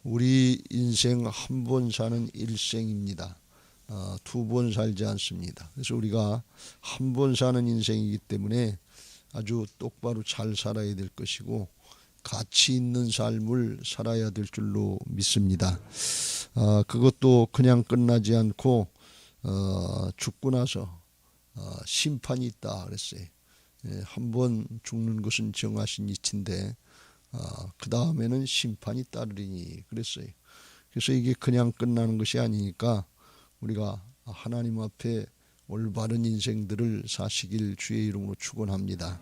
우리 인생 한 번 사는 일생입니다. 두 번 살지 않습니다. 그래서 우리가 한 번 사는 인생이기 때문에 아주 똑바로 잘 살아야 될 것이고 가치 있는 삶을 살아야 될 줄로 믿습니다. 그것도 그냥 끝나지 않고 죽고 나서 심판이 있다 그랬어요. 한 번 죽는 것은 정하신 이치인데 그 다음에는 심판이 따르리니 그랬어요. 그래서 이게 그냥 끝나는 것이 아니니까 우리가 하나님 앞에 올바른 인생들을 사시길 주의 이름으로 축원합니다.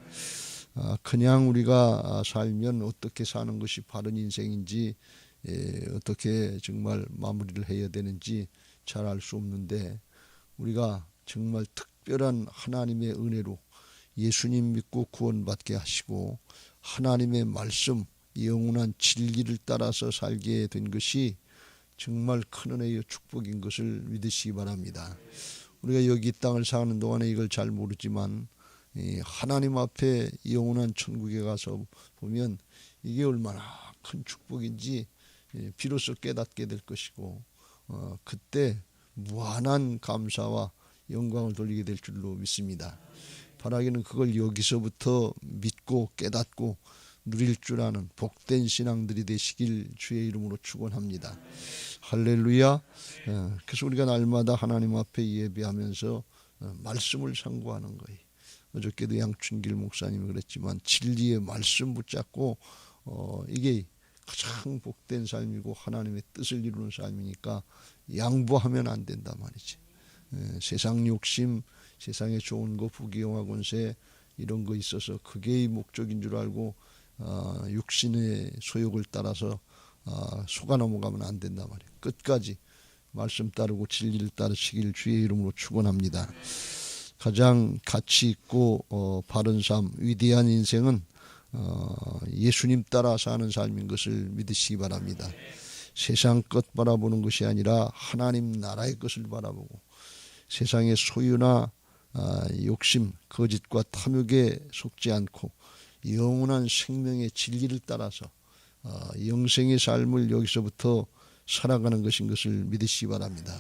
그냥 우리가 살면 어떻게 사는 것이 바른 인생인지 어떻게 정말 마무리를 해야 되는지 잘 알 수 없는데 우리가 정말 특별한 하나님의 은혜로 예수님 믿고 구원받게 하시고 하나님의 말씀 영원한 진리를 따라서 살게 된 것이 정말 큰 은혜의 축복인 것을 믿으시기 바랍니다. 우리가 여기 땅을 사는 동안에 이걸 잘 모르지만 하나님 앞에 영원한 천국에 가서 보면 이게 얼마나 큰 축복인지 비로소 깨닫게 될 것이고 그때 무한한 감사와 영광을 돌리게 될 줄로 믿습니다. 바라기는 그걸 여기서부터 믿고 깨닫고 누릴 줄 아는 복된 신앙들이 되시길 주의 이름으로 축원합니다. 할렐루야. 그래서 우리가 날마다 하나님 앞에 예배하면서 말씀을 상고하는 거예요. 어저께도 양춘길 목사님이 그랬지만 진리의 말씀 붙잡고 이게 가장 복된 삶이고 하나님의 뜻을 이루는 삶이니까 양보하면 안 된다 말이지. 세상 욕심, 세상에 좋은 거 부귀영화 권세 이런 거 있어서 그게 목적인 줄 알고 육신의 소욕을 따라서 속아 넘어가면 안 된단 말이에요. 끝까지 말씀 따르고 진리를 따르시길 주의 이름으로 축원합니다. 가장 가치 있고 바른 삶, 위대한 인생은 예수님 따라 사는 삶인 것을 믿으시기 바랍니다. 세상 것 바라보는 것이 아니라 하나님 나라의 것을 바라보고 세상의 소유나 욕심, 거짓과 탐욕에 속지 않고 영원한 생명의 진리를 따라서 영생의 삶을 여기서부터 살아가는 것인 것을 믿으시기 바랍니다.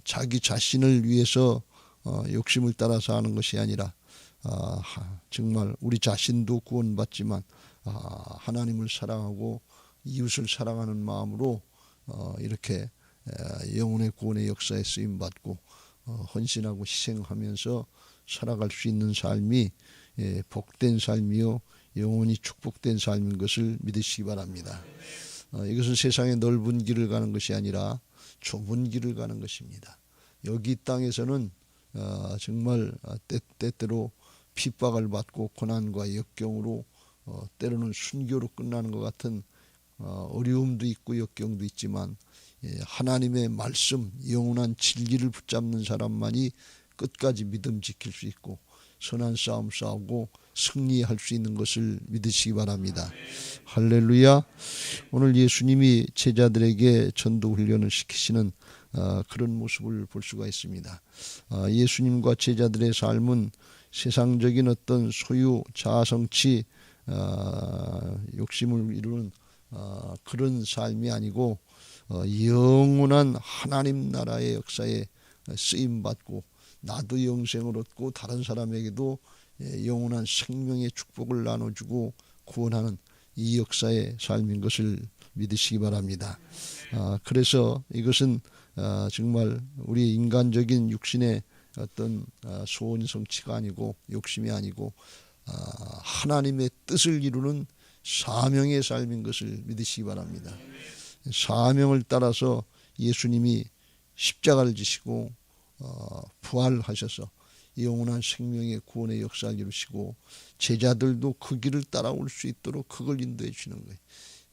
자기 자신을 위해서 욕심을 따라서 하는 것이 아니라 정말 우리 자신도 구원받지만 하나님을 사랑하고 이웃을 사랑하는 마음으로 이렇게 영혼의 구원의 역사에 쓰임받고 헌신하고 희생하면서 살아갈 수 있는 삶이 복된 삶이요 영원히 축복된 삶인 것을 믿으시기 바랍니다. 이것은 세상의 넓은 길을 가는 것이 아니라 좁은 길을 가는 것입니다. 여기 땅에서는 정말 때때로 핍박을 받고 고난과 역경으로 때로는 순교로 끝나는 것 같은 어려움도 있고 역경도 있지만 하나님의 말씀 영원한 진리를 붙잡는 사람만이 끝까지 믿음 지킬 수 있고 선한 싸움 싸우고 승리할 수 있는 것을 믿으시기 바랍니다. 할렐루야. 오늘 예수님이 제자들에게 전도 훈련을 시키시는 그런 모습을 볼 수가 있습니다. 예수님과 제자들의 삶은 세상적인 어떤 소유, 자아성취, 욕심을 이루는 그런 삶이 아니고 영원한 하나님 나라의 역사에 쓰임받고 나도 영생을 얻고 다른 사람에게도 영원한 생명의 축복을 나눠주고 구원하는 이 역사의 삶인 것을 믿으시기 바랍니다. 그래서 이것은 정말 우리 인간적인 육신의 어떤 소원 성취가 아니고 욕심이 아니고 하나님의 뜻을 이루는 사명의 삶인 것을 믿으시기 바랍니다. 사명을 따라서 예수님이 십자가를 지시고 부활하셔서 영원한 생명의 구원의 역사를 이루시고 제자들도 그 길을 따라올 수 있도록 그걸 인도해 주는 거예요.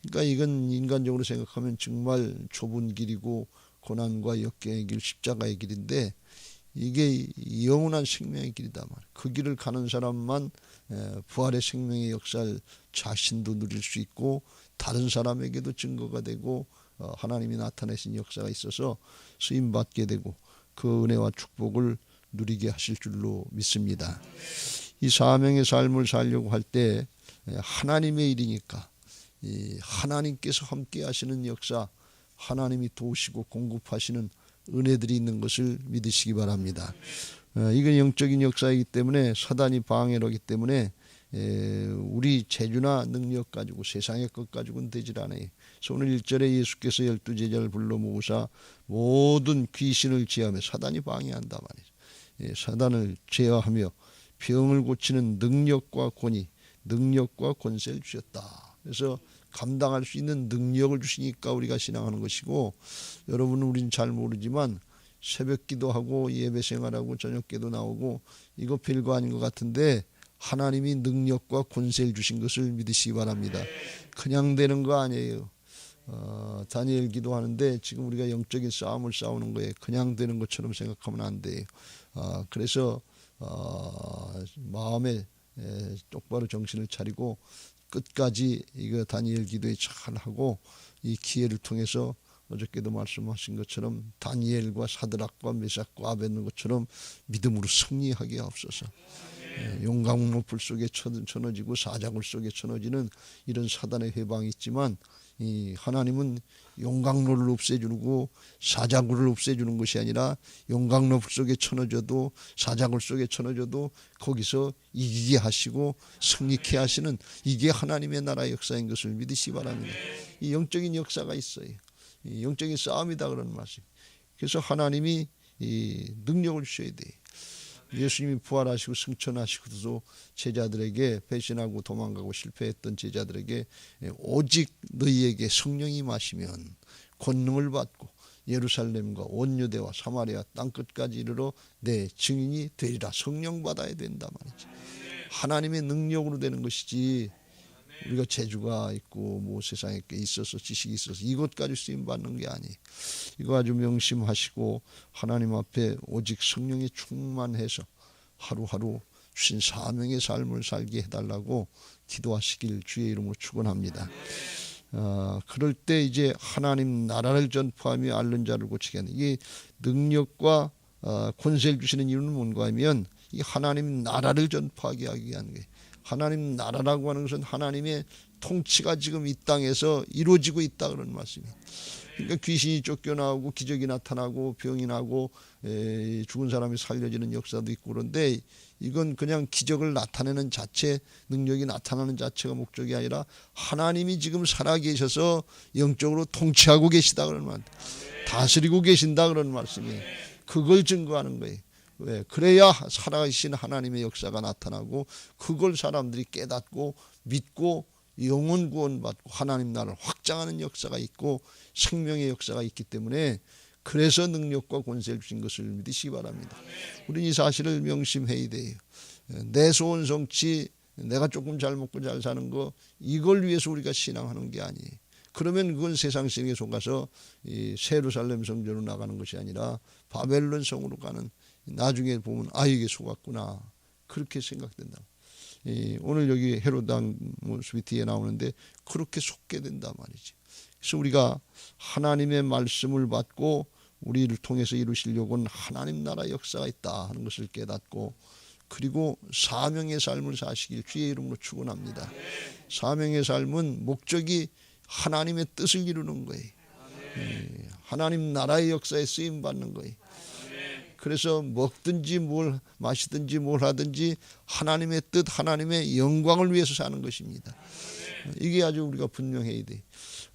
그러니까 이건 인간적으로 생각하면 정말 좁은 길이고 고난과 역경의 길, 십자가의 길인데 이게 영원한 생명의 길이다 말이에요. 그 길을 가는 사람만 부활의 생명의 역사를 자신도 누릴 수 있고 다른 사람에게도 증거가 되고 하나님이 나타내신 역사가 있어서 쓰임받게 되고 그 은혜와 축복을 누리게 하실 줄로 믿습니다. 이 사명의 삶을 살려고 할 때 하나님의 일이니까 이 하나님께서 함께 하시는 역사, 하나님이 도우시고 공급하시는 은혜들이 있는 것을 믿으시기 바랍니다. 이건 영적인 역사이기 때문에 사단이 방해를 하기 때문에 우리 재주나 능력 가지고 세상의 것 가지고는 되질 않아요. 그래서 오늘 1절에 예수께서 12제자를 불러 모으사 모든 귀신을 제하며, 사단이 방해한다 말이죠. 사단을 제어하며 병을 고치는 능력과 권위, 능력과 권세를 주셨다. 그래서 감당할 수 있는 능력을 주시니까 우리가 신앙하는 것이고, 여러분은 우리는 잘 모르지만 새벽 기도하고 예배 생활하고 저녁 기도 나오고 이거 별거 아닌 것 같은데 하나님이 능력과 권세를 주신 것을 믿으시기 바랍니다. 그냥 되는 거 아니에요. 다니엘 기도하는데 지금 우리가 영적인 싸움을 싸우는 거예요. 그냥 되는 것처럼 생각하면 안 돼요. 그래서 마음에 똑바로 정신을 차리고 끝까지 이거 다니엘 기도에 잘 하고, 이 기회를 통해서 어저께도 말씀하신 것처럼 다니엘과 사드락과 메삭과 아벳느고처럼 믿음으로 승리하게 하옵소서. 용광로 불 속에 쳐넣어지고 사자굴 속에 쳐넣어지는 이런 사단의 회방이 있지만, 이 하나님은 용광로를 없애주고 사자굴을 없애주는 것이 아니라 용광로 불 속에 쳐넣어져도 사자굴 속에 쳐넣어져도 거기서 이기게 하시고 승리케 하시는, 이게 하나님의 나라의 역사인 것을 믿으시기 바랍니다. 이 영적인 역사가 있어요. 이 영적인 싸움이다 그런 말씀. 그래서 하나님이 이 능력을 주셔야 돼요. 예수님이 부활하시고 승천하시고도 제자들에게, 배신하고 도망가고 실패했던 제자들에게 오직 너희에게 성령이 임하시면 권능을 받고 예루살렘과 온 유대와 사마리아 땅끝까지 이르러 내 증인이 되리라. 성령 받아야 된다 말이지. 하나님의 능력으로 되는 것이지 우리가 재주가 있고 뭐 세상에 꽤 있어서 지식이 있어서 이것까지 쓰임받는 게 아니에요. 이거 아주 명심하시고 하나님 앞에 오직 성령이 충만해서 하루하루 주신 사명의 삶을 살게 해달라고 기도하시길 주의 이름으로 축원합니다. 그럴 때 이제 하나님 나라를 전파하며 앓는 자를 고치게 하는, 이게 능력과 권세를 주시는 이유는 뭔가 하면 이 하나님 나라를 전파하게 하기 위한 거예요. 하나님 나라라고 하는 것은 하나님의 통치가 지금 이 땅에서 이루어지고 있다 그런 말씀이에요. 그러니까 귀신이 쫓겨나오고 기적이 나타나고 병이 나고 죽은 사람이 살려지는 역사도 있고, 그런데 이건 그냥 기적을 나타내는 자체, 능력이 나타나는 자체가 목적이 아니라 하나님이 지금 살아계셔서 영적으로 통치하고 계시다 그런 말, 다스리고 계신다 그런 말씀이에요. 그걸 증거하는 거예요. 왜? 그래야 살아계신 하나님의 역사가 나타나고 그걸 사람들이 깨닫고 믿고 영혼 구원받고 하나님 나라를 확장하는 역사가 있고 생명의 역사가 있기 때문에, 그래서 능력과 권세를 주신 것을 믿으시기 바랍니다. 우리는 이 사실을 명심해야 돼요. 내 소원 성취, 내가 조금 잘 먹고 잘 사는 거, 이걸 위해서 우리가 신앙하는 게 아니에요. 그러면 그건 세상 신에 속아서 이 예루살렘 성전으로 나가는 것이 아니라 바벨론 성으로 가는, 나중에 보면 이게 속았구나 그렇게 생각된다. 오늘 여기 헤롯 왕 모습이 뒤에 나오는데 그렇게 속게 된다 말이지. 그래서 우리가 하나님의 말씀을 받고 우리를 통해서 이루시려고는 하나님 나라 역사가 있다 하는 것을 깨닫고, 그리고 사명의 삶을 사시길 주의 이름으로 축원합니다. 사명의 삶은 목적이 하나님의 뜻을 이루는 거예요. 하나님 나라의 역사에 쓰임 받는 거예요. 그래서 먹든지 뭘 마시든지 뭘 하든지 하나님의 뜻, 하나님의 영광을 위해서 사는 것입니다. 이게 아주 우리가 분명해야 돼.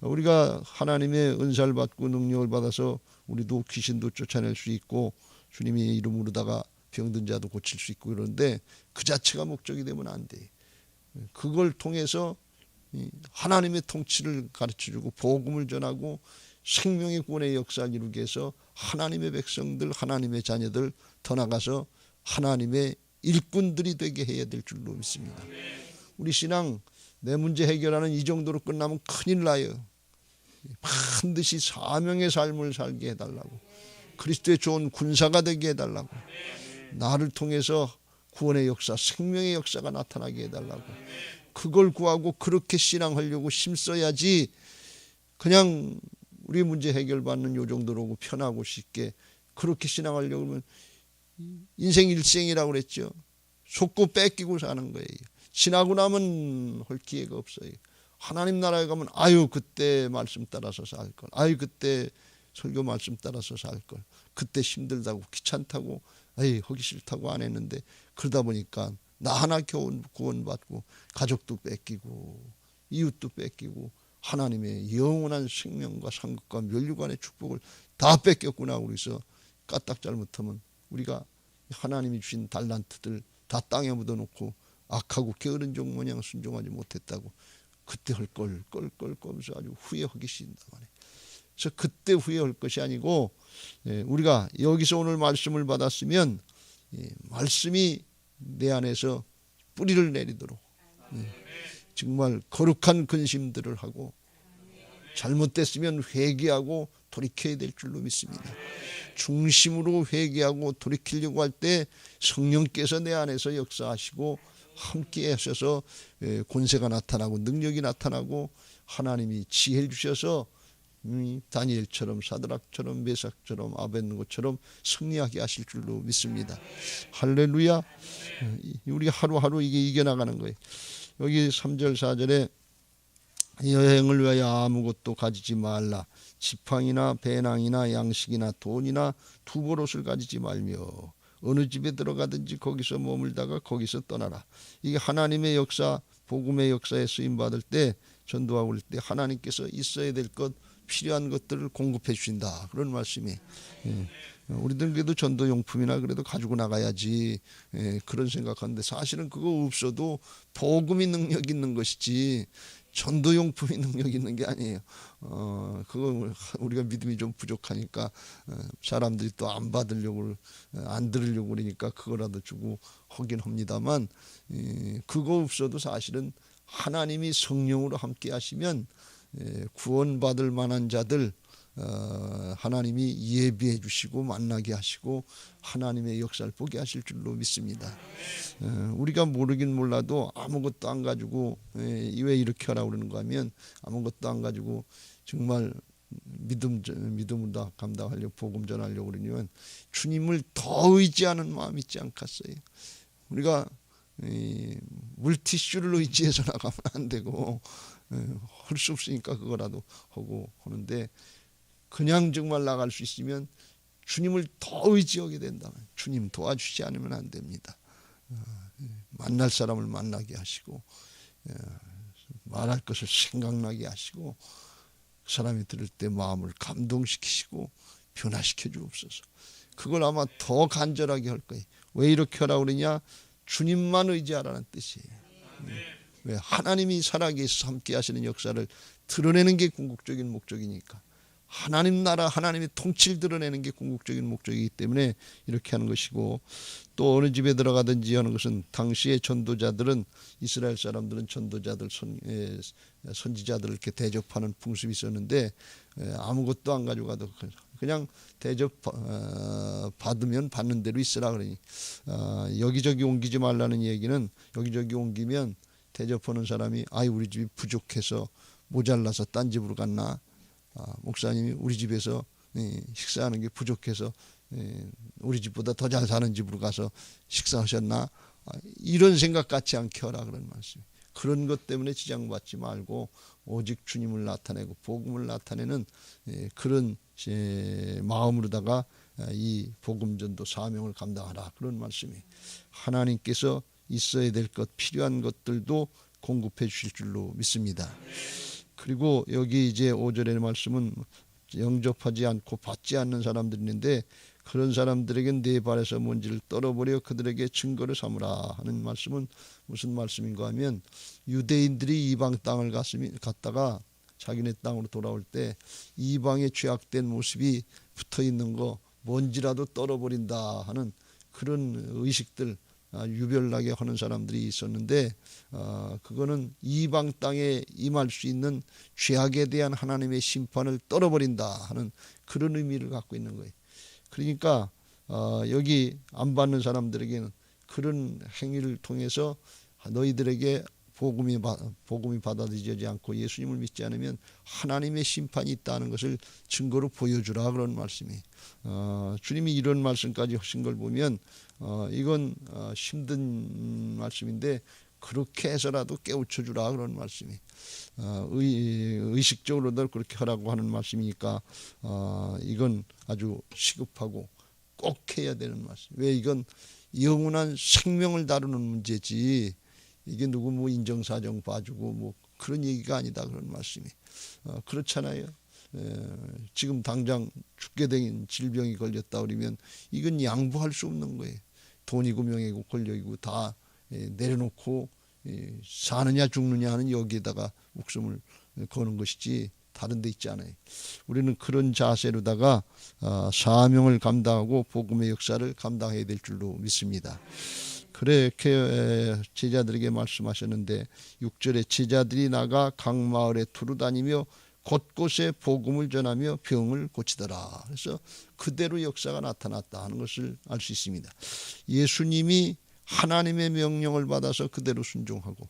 우리가 하나님의 은사를 받고 능력을 받아서 우리도 귀신도 쫓아낼 수 있고 주님의 이름으로다가 병든 자도 고칠 수 있고, 그런데 그 자체가 목적이 되면 안 돼. 그걸 통해서 하나님의 통치를 가르쳐주고 복음을 전하고 생명의 구원의 역사를 이루기 위해서 하나님의 백성들, 하나님의 자녀들 더 나가서 하나님의 일꾼들이 되게 해야 될 줄로 믿습니다. 우리 신앙 내 문제 해결하는 이 정도로 끝나면 큰일 나요. 반드시 사명의 삶을 살게 해달라고, 그리스도의 좋은 군사가 되게 해달라고, 나를 통해서 구원의 역사, 생명의 역사가 나타나게 해달라고, 그걸 구하고 그렇게 신앙하려고 힘써야지. 그냥 우리 문제 해결받는 요 정도로 편하고 쉽게 그렇게 신앙하려고 하면 인생 일생이라고 그랬죠. 속고 뺏기고 사는 거예요. 지나고 나면 할 기회가 없어요. 하나님 나라에 가면 아유 그때 말씀 따라서 살걸, 아유 그때 설교 말씀 따라서 살걸, 그때 힘들다고 귀찮다고 에이 하기 싫다고 안 했는데, 그러다 보니까 나 하나 구원받고 가족도 뺏기고 이웃도 뺏기고 하나님의 영원한 생명과 상급과 멸류관의 축복을 다 뺏겼구나. 그래서 까딱 잘못하면 우리가 하나님이 주신 달란트들 다 땅에 묻어놓고 악하고 게으른 종 모양 순종하지 못했다고 그때 할 걸 껄껄거면서 아주 후회하기 싫다 말이에요. 그래서 그때 후회할 것이 아니고, 우리가 여기서 오늘 말씀을 받았으면 말씀이 내 안에서 뿌리를 내리도록 정말 거룩한 근심들을 하고 잘못됐으면 회개하고 돌이켜야 될 줄로 믿습니다. 중심으로 회개하고 돌이키려고 할 때 성령께서 내 안에서 역사하시고 함께 하셔서 권세가 나타나고 능력이 나타나고 하나님이 지혜를 주셔서 다니엘처럼 사드락처럼 메삭처럼 아벳느고처럼 승리하게 하실 줄로 믿습니다. 할렐루야. 우리 하루하루 이게 이겨나가는 거예요. 여기 3절 4절에 여행을 위하여 아무것도 가지지 말라. 지팡이나 배낭이나 양식이나 돈이나 두보롯을 가지지 말며 어느 집에 들어가든지 거기서 머물다가 거기서 떠나라. 이게 하나님의 역사, 복음의 역사에 쓰임받을 때, 전도하고 그럴 때 하나님께서 있어야 될 것, 필요한 것들을 공급해 주신다, 그런 말씀이. 우리들은 그래도 전도용품이나 그래도 가지고 나가야지, 그런 생각하는데 사실은 그거 없어도 복음이 능력 있는 것이지 전도용품이 능력 있는 게 아니에요. 그거 우리가 믿음이 좀 부족하니까 사람들이 또 안 받으려고 안 들으려고 그러니까 그거라도 주고 하긴 합니다만, 그거 없어도 사실은 하나님이 성령으로 함께 하시면 구원받을 만한 자들 하나님이 예비해 주시고 만나게 하시고 하나님의 역사를 보게 하실 줄로 믿습니다. 우리가 모르긴 몰라도 아무것도 안 가지고, 왜 이렇게 하라고 그러는가 하면 아무것도 안 가지고 정말 믿음으로 감당하려고 복음 전하려고 그러면 주님을 더 의지하는 마음이 있지 않겠어요? 우리가 물티슈를 의지해서 나가면 안 되고, 할 수 없으니까 그거라도 하고 하는데, 그냥 정말 나갈 수 있으면 주님을 더 의지하게 된다면 주님 도와주지 않으면 안 됩니다. 만날 사람을 만나게 하시고 말할 것을 생각나게 하시고 그 사람이 들을 때 마음을 감동시키시고 변화시켜 주옵소서. 그걸 아마 더 간절하게 할 거예요. 왜 이렇게 하라고 그러냐? 주님만 의지하라는 뜻이에요. 왜? 하나님이 살아계셔서 함께 하시는 역사를 드러내는 게 궁극적인 목적이니까. 하나님 나라, 하나님의 통치를 드러내는 게 궁극적인 목적이기 때문에 이렇게 하는 것이고, 또 어느 집에 들어가든지 하는 것은, 당시의 전도자들은, 이스라엘 사람들은 전도자들, 선지자들을 이렇게 대접하는 풍습이 있었는데, 아무것도 안 가져가도 그냥 대접 받으면 받는 대로 있으라 그러니, 여기저기 옮기지 말라는 얘기는, 여기저기 옮기면 대접하는 사람이 우리 집이 부족해서 모자라서 딴 집으로 갔나, 목사님이 우리 집에서 식사하는 게 부족해서 우리 집보다 더 잘 사는 집으로 가서 식사하셨나, 이런 생각 갖지 않게 하라 그런 말씀. 그런 것 때문에 지장받지 말고 오직 주님을 나타내고 복음을 나타내는 그런 마음으로다가 이 복음전도 사명을 감당하라, 그런 말씀이. 하나님께서 있어야 될 것, 필요한 것들도 공급해 주실 줄로 믿습니다. 그리고 여기 이제 5절의 말씀은 영접하지 않고 받지 않는 사람들이 있는데, 그런 사람들에겐 네 발에서 먼지를 떨어버려 그들에게 증거를 삼으라 하는 말씀은 무슨 말씀인가 하면, 유대인들이 이방 땅을 갔다가 자기네 땅으로 돌아올 때 이방의 죄악된 모습이 붙어있는 거 먼지라도 떨어버린다 하는 그런 의식들, 유별나게 하는 사람들이 있었는데, 그거는 이방 땅에 임할 수 있는 죄악에 대한 하나님의 심판을 떨어버린다 하는 그런 의미를 갖고 있는 거예요. 그러니까 여기 안 받는 사람들에게는 그런 행위를 통해서 너희들에게 복음이 받아들여지지 않고 예수님을 믿지 않으면 하나님의 심판이 있다는 것을 증거로 보여주라, 그런 말씀이. 주님이 이런 말씀까지 하신 걸 보면 이건 힘든 말씀인데 그렇게 해서라도 깨우쳐 주라 그런 말씀이 의식적으로도 그렇게 하라고 하는 말씀이니까 이건 아주 시급하고 꼭 해야 되는 말씀. 왜 이건 영원한 생명을 다루는 문제지 이게 누구 뭐 인정사정 봐주고 뭐 그런 얘기가 아니다 그런 말씀이 그렇잖아요. 지금 당장 죽게 된 질병이 걸렸다 그러면 이건 양보할 수 없는 거예요. 돈이고 명예고 권력이고 다 내려놓고 사느냐 죽느냐 하는 여기에다가 목숨을 거는 것이지 다른 데 있지 않아요. 우리는 그런 자세로다가 사명을 감당하고 복음의 역사를 감당해야 될 줄로 믿습니다. 그렇게 제자들에게 말씀하셨는데 6절에 제자들이 나가 각 마을에 두루 다니며 곳곳에 복음을 전하며 병을 고치더라. 그래서 그대로 역사가 나타났다 하는 것을 알 수 있습니다. 예수님이 하나님의 명령을 받아서 그대로 순종하고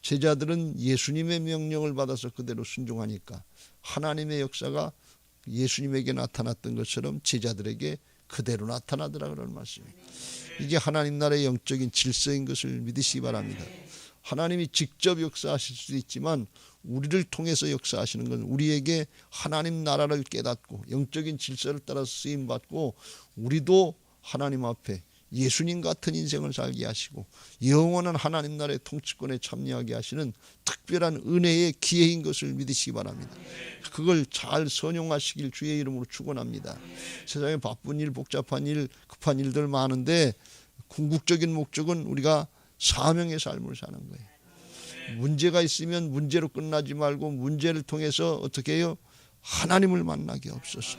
제자들은 예수님의 명령을 받아서 그대로 순종하니까 하나님의 역사가 예수님에게 나타났던 것처럼 제자들에게 그대로 나타나더라 그런 말씀입니다. 이게 하나님 나라의 영적인 질서인 것을 믿으시기 바랍니다. 하나님이 직접 역사하실 수도 있지만 우리를 통해서 역사하시는 건 우리에게 하나님 나라를 깨닫고 영적인 질서를 따라서 쓰임받고 우리도 하나님 앞에 예수님 같은 인생을 살게 하시고 영원한 하나님 나라의 통치권에 참여하게 하시는 특별한 은혜의 기회인 것을 믿으시기 바랍니다. 그걸 잘 선용하시길 주의 이름으로 축원합니다. 세상에 바쁜 일, 복잡한 일, 급한 일들 많은데 궁극적인 목적은 우리가 사명의 삶을 사는 거예요. 문제가 있으면 문제로 끝나지 말고 문제를 통해서 어떻게 해요? 하나님을 만나게 없어서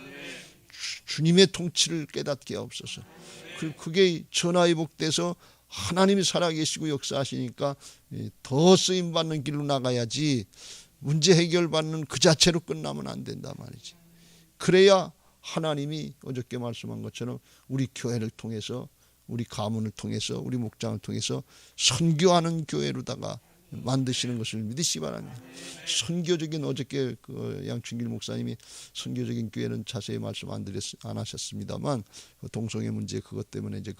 주님의 통치를 깨닫게 없어서 그게 전화위복돼서 하나님이 살아계시고 역사하시니까 더 쓰임받는 길로 나가야지 문제 해결받는 그 자체로 끝나면 안 된단 말이지. 그래야 하나님이 어저께 말씀한 것처럼 우리 교회를 통해서 우리 가문을 통해서 우리 목장을 통해서 선교하는 교회로다가 만드시는 것을 믿으시기 바랍니다. 선교적인 어저께 그 양춘길 목사님이 선교적인 교회는 자세히 말씀 안 하셨습니다만 그 동성애 문제 그것 때문에 이제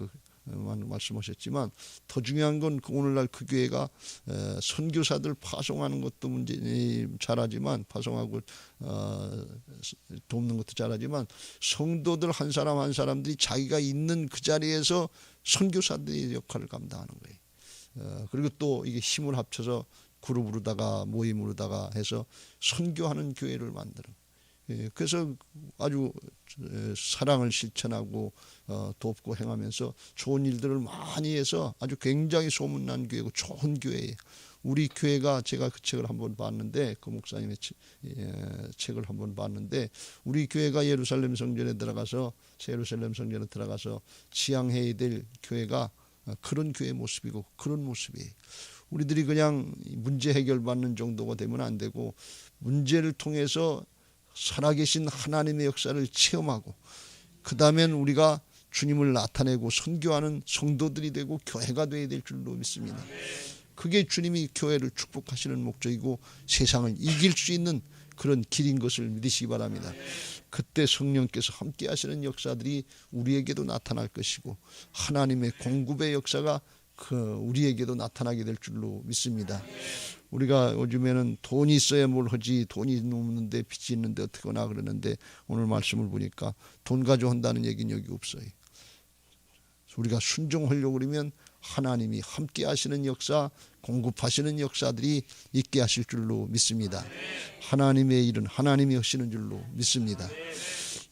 말씀하셨지만 더 중요한 건 오늘날 그 교회가 선교사들 파송하는 것도 문제 잘하지만 파송하고 돕는 것도 잘하지만 성도들 한 사람 한 사람들이 자기가 있는 그 자리에서 선교사들의 역할을 감당하는 거예요. 그리고 또 이게 힘을 합쳐서 그룹으로다가 모임으로다가 해서 선교하는 교회를 만드는. 그래서 아주 사랑을 실천하고 돕고 행하면서 좋은 일들을 많이 해서 아주 굉장히 소문난 교회고 좋은 교회예요. 우리 교회가 제가 그 책을 한번 봤는데 그 목사님의 책을 한번 봤는데 우리 교회가 예루살렘 성전에 들어가서 예루살렘 성전에 들어가서 지향해야 될 교회가 그런 교회 모습이고 그런 모습이에요. 우리들이 그냥 문제 해결받는 정도가 되면 안 되고 문제를 통해서 살아계신 하나님의 역사를 체험하고 그 다음엔 우리가 주님을 나타내고 선교하는 성도들이 되고 교회가 되어야 될 줄로 믿습니다. 그게 주님이 교회를 축복하시는 목적이고 세상을 이길 수 있는 그런 길인 것을 믿으시기 바랍니다. 그때 성령께서 함께 하시는 역사들이 우리에게도 나타날 것이고 하나님의 공급의 역사가 우리에게도 나타나게 될 줄로 믿습니다. 우리가 요즘에는 돈이 있어야 뭘 하지 돈이 없는데 빚이 있는데 어떻게 하나 그러는데 오늘 말씀을 보니까 돈 가지고 한다는 얘기는 여기 없어요. 우리가 순종하려고 그러면 하나님이 함께 하시는 역사 공급하시는 역사들이 있게 하실 줄로 믿습니다. 하나님의 일은 하나님이 하시는 줄로 믿습니다.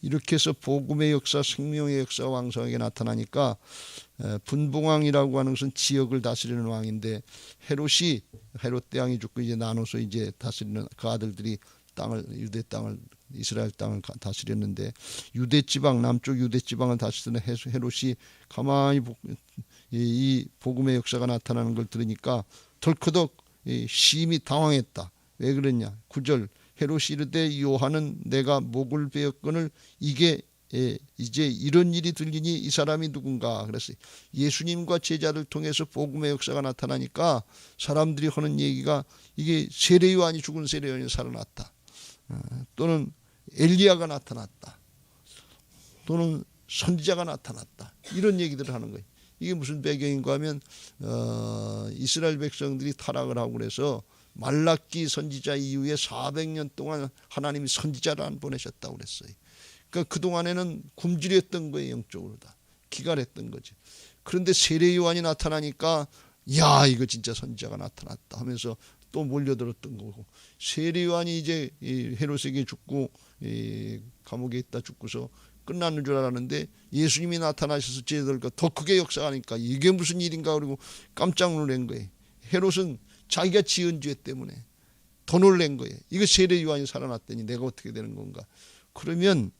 이렇게 해서 복음의 역사 생명의 역사가 왕성하게 나타나니까 분봉왕이라고 하는 것은 지역을 다스리는 왕인데 헤롯 대왕이 죽고 이제 나눠서 이제 다스리는 그 아들들이 유대 땅을 이스라엘 땅을 다스렸는데 유대 지방 남쪽 유대 지방을 다스리는 헤롯이 가만히 이 복음의 역사가 나타나는 걸 들으니까 덜커덕 심히 당황했다. 왜 그랬냐? 9절 헤롯이 이르되 요한은 내가 목을 베었거늘 이게 이제 이런 일이 들리니 이 사람이 누군가 그랬어요. 예수님과 제자를 통해서 복음의 역사가 나타나니까 사람들이 하는 얘기가 이게 세례요한이 죽은 세례요한이 살아났다. 또는 엘리야가 나타났다. 또는 선지자가 나타났다. 이런 얘기들을 하는 거예요. 이게 무슨 배경인가 하면 이스라엘 백성들이 타락을 하고 그래서 말라기 선지자 이후에 400년 동안 하나님이 선지자를 안 보내셨다고 그랬어요. 그러니까 그동안에는 굶주렸던 거예요. 영적으로 다 기갈했던 거지. 그런데 세례 요한이 나타나니까 야 이거 진짜 선지자가 나타났다 하면서 또 몰려들었던 거고, 세례 요한이 이제 헤롯에게 죽고 감옥에 있다 죽고서 끝나는 줄 알았는데 예수님이 나타나셔서 제자들과 더 크게 역사하니까 이게 무슨 일인가 그리고 깜짝 놀란 거예요. 헤롯은 자기가 지은 죄 때문에 더 놀란 거예요. 이거 세례 요한이 살아났더니 내가 어떻게 되는 건가. 그러면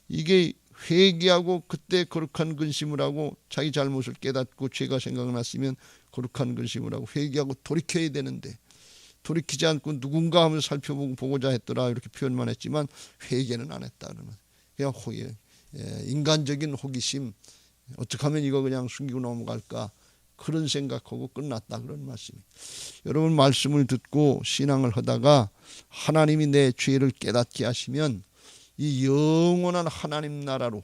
이게 회개하고 그때 거룩한 근심을 하고 자기 잘못을 깨닫고 죄가 생각났으면 거룩한 근심을 하고 회개하고 돌이켜야 되는데 돌이키지 않고 누군가 하면 살펴보고 보고자 했더라 이렇게 표현만 했지만 회개는 안 했다. 그냥 인간적인 호기심, 어떻게 하면 이거 그냥 숨기고 넘어갈까 그런 생각하고 끝났다 그런 말씀이. 여러분 말씀을 듣고 신앙을 하다가 하나님이 내 죄를 깨닫게 하시면 이 영원한 하나님 나라로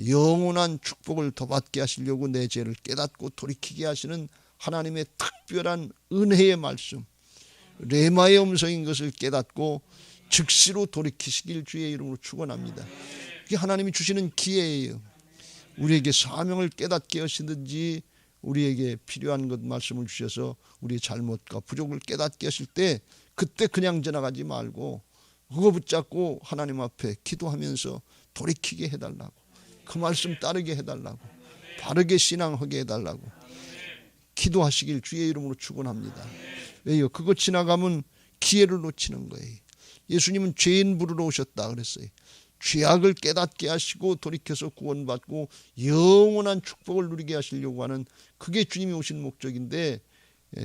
영원한 축복을 더 받게 하시려고 내 죄를 깨닫고 돌이키게 하시는 하나님의 특별한 은혜의 말씀, 레마의 음성인 것을 깨닫고 즉시로 돌이키시길 주의 이름으로 축원합니다. 이게 하나님이 주시는 기회예요. 우리에게 사명을 깨닫게 하시든지 우리에게 필요한 것 말씀을 주셔서 우리의 잘못과 부족을 깨닫게 하실 때 그때 그냥 지나가지 말고 그거 붙잡고 하나님 앞에 기도하면서 돌이키게 해달라고, 그 말씀 따르게 해달라고, 바르게 신앙하게 해달라고 기도하시길 주의 이름으로 축원합니다. 왜요? 그거 지나가면 기회를 놓치는 거예요. 예수님은 죄인 부르러 오셨다 그랬어요. 죄악을 깨닫게 하시고 돌이켜서 구원받고 영원한 축복을 누리게 하시려고 하는 그게 주님이 오신 목적인데,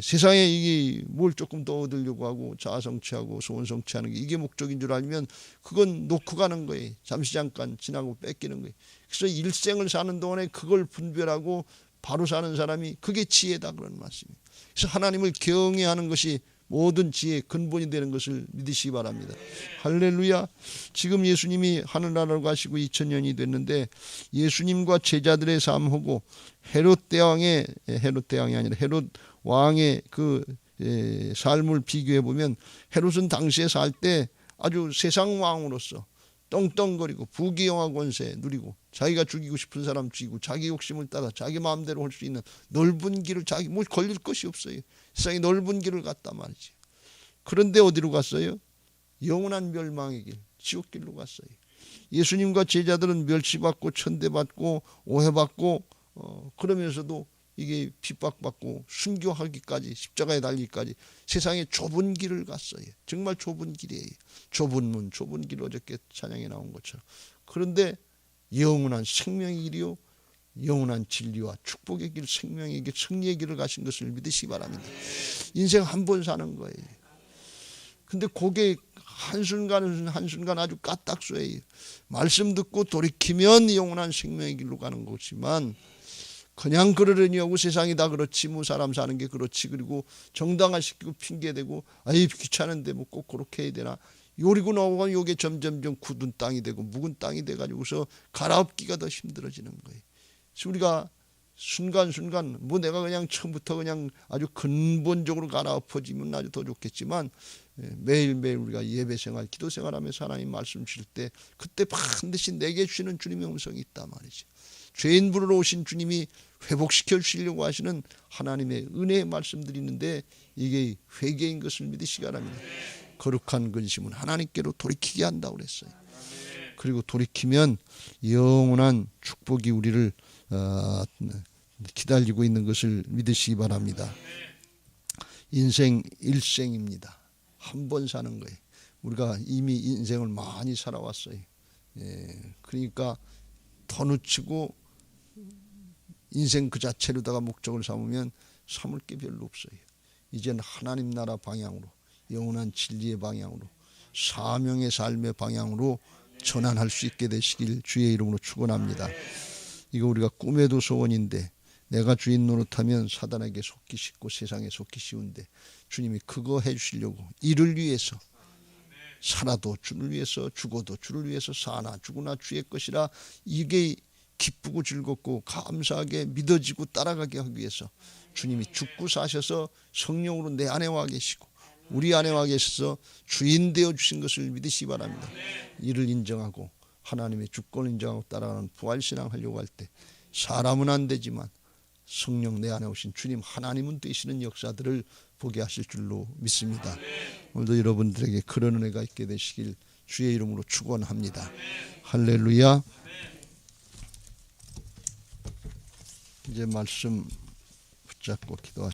세상에 이게 뭘 조금 더 얻으려고 하고 자아성취하고 소원성취하는 게 이게 목적인 줄 알면 그건 놓고 가는 거예요. 잠시 잠깐 지나고 뺏기는 거예요. 그래서 일생을 사는 동안에 그걸 분별하고 바로 사는 사람이 그게 지혜다 그런 말씀이에요. 그래서 하나님을 경외하는 것이 모든 지혜의 근본이 되는 것을 믿으시기 바랍니다. 할렐루야. 지금 예수님이 하늘나라로 가시고 2000년이 됐는데 예수님과 제자들의 삶하고 헤롯 대왕이 아니라 헤롯 왕의 그 삶을 비교해 보면, 헤롯은 당시에 살 때 아주 세상 왕으로서 떵떵거리고 부귀영화 권세 누리고 자기가 죽이고 싶은 사람 죽이고 자기 욕심을 따라 자기 마음대로 할 수 있는 넓은 길을, 자기 뭐 걸릴 것이 없어요. 세상에 넓은 길을 갔단 말이지. 그런데 어디로 갔어요? 영원한 멸망의 길, 지옥길로 갔어요. 예수님과 제자들은 멸시받고 천대받고 오해받고 그러면서도 이게 핍박받고 순교하기까지 십자가에 달리기까지 세상의 좁은 길을 갔어요. 정말 좁은 길이에요. 좁은 문, 좁은 길, 어저께 찬양에 나온 것처럼. 그런데 영원한 생명의 길이요, 영원한 진리와 축복의 길, 생명의 길, 승리의 길을 가신 것을 믿으시기 바랍니다. 인생 한 번 사는 거예요. 근데 그게 한순간 아주 까딱서예요. 말씀 듣고 돌이키면 영원한 생명의 길로 가는 것이지만 그냥 그러려니 하고 세상이 다 그렇지 뭐 사람 사는 게 그렇지, 그리고 정당화시키고 핑계대고 아이 귀찮은데 뭐 꼭 그렇게 해야 되나, 요리고 나오면 요게 점점점 굳은 땅이 되고 묵은 땅이 돼가지고서 갈아엎기가 더 힘들어지는 거예요. 그래서 우리가 순간순간 뭐 내가 그냥 처음부터 그냥 아주 근본적으로 갈아엎어지면 아주 더 좋겠지만 매일매일 우리가 예배생활 기도생활하면서 하나님 말씀 주실 때 그때 반드시 내게 주시는 주님의 음성이 있단 말이죠. 죄인 부르러 오신 주님이 회복시켜 주시려고 하시는 하나님의 은혜의 말씀들이 있는데 이게 회개인 것을 믿으시기 바랍니다. 거룩한 근심은 하나님께로 돌이키게 한다고 그랬어요. 그리고 돌이키면 영원한 축복이 우리를 기다리고 있는 것을 믿으시기 바랍니다. 인생 일생입니다. 한 번 사는 거예요. 우리가 이미 인생을 많이 살아왔어요. 그러니까 더 늦추고 인생 그 자체로다가 목적을 삼으면 삼을 게 별로 없어요. 이제는 하나님 나라 방향으로, 영원한 진리의 방향으로, 사명의 삶의 방향으로 전환할 수 있게 되시길 주의 이름으로 축원합니다. 이거 우리가 꿈에도 소원인데, 내가 주인 노릇하면 사단에게 속기 쉽고 세상에 속기 쉬운데 주님이 그거 해주시려고 이를 위해서 살아도 주를 위해서 죽어도 주를 위해서 사나 죽으나 주의 것이라, 이게 기쁘고 즐겁고 감사하게 믿어지고 따라가게 하기 위해서 주님이 죽고 사셔서 성령으로 내 안에 와 계시고 우리 안에 와 계셔서 주인 되어 주신 것을 믿으시기 바랍니다. 이를 인정하고 하나님의 주권을 인정하고 따라가는 부활신앙 하려고 할 때 사람은 안 되지만 성령 내 안에 오신 주님 하나님은 되시는 역사들을 보게 하실 줄로 믿습니다. 오늘도 여러분들에게 그런 은혜가 있게 되시길 주의 이름으로 축원합니다. 할렐루야. 이제 말씀 붙잡고 기도하시겠습니다.